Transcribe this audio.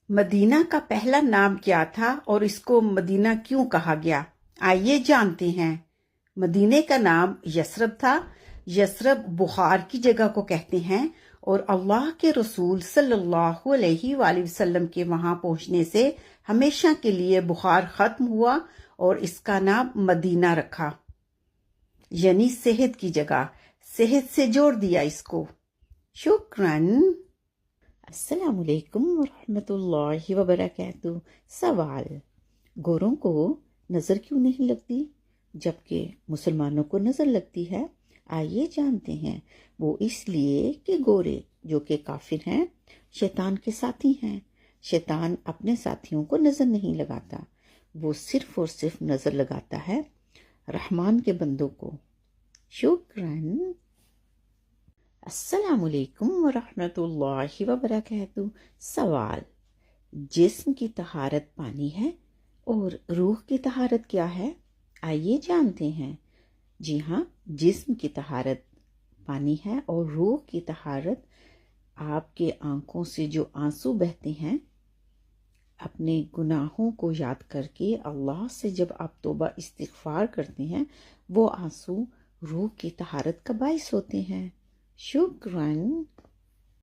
مدینہ کا پہلا نام کیا تھا اور اس کو مدینہ کیوں کہا گیا؟ آئیے جانتے ہیں۔ مدینے کا نام یثرب تھا۔ یثرب بخار کی جگہ کو کہتے ہیں اور اللہ کے رسول صلی اللہ علیہ وآلہ وسلم کے وہاں پہنچنے سے ہمیشہ کے لیے بخار ختم ہوا اور اس کا نام مدینہ رکھا، یعنی صحت کی جگہ، صحت سے جوڑ دیا اس کو۔ شکراً۔ السلام علیکم ورحمۃ اللہ وبرکاتہ۔ سوال: گوروں کو نظر کیوں نہیں لگتی جبکہ مسلمانوں کو نظر لگتی ہے؟ آئیے جانتے ہیں۔ وہ اس لیے کہ گورے جو کہ کافر ہیں شیطان کے ساتھی ہیں۔ شیطان اپنے ساتھیوں کو نظر نہیں لگاتا، وہ صرف اور صرف نظر لگاتا ہے رحمان کے بندوں کو۔ شکراً۔ السلام علیکم ورحمۃ اللہ وبرکاتہ۔ سوال: جسم کی طہارت پانی ہے اور روح کی طہارت کیا ہے؟ آئیے جانتے ہیں۔ جی ہاں، جسم کی طہارت پانی ہے اور روح کی طہارت آپ کے آنکھوں سے جو آنسو بہتے ہیں اپنے گناہوں کو یاد کر کے اللہ سے جب آپ توبہ استغفار کرتے ہیں، وہ آنسو روح کی طہارت کا باعث ہوتے ہیں۔ شکراً۔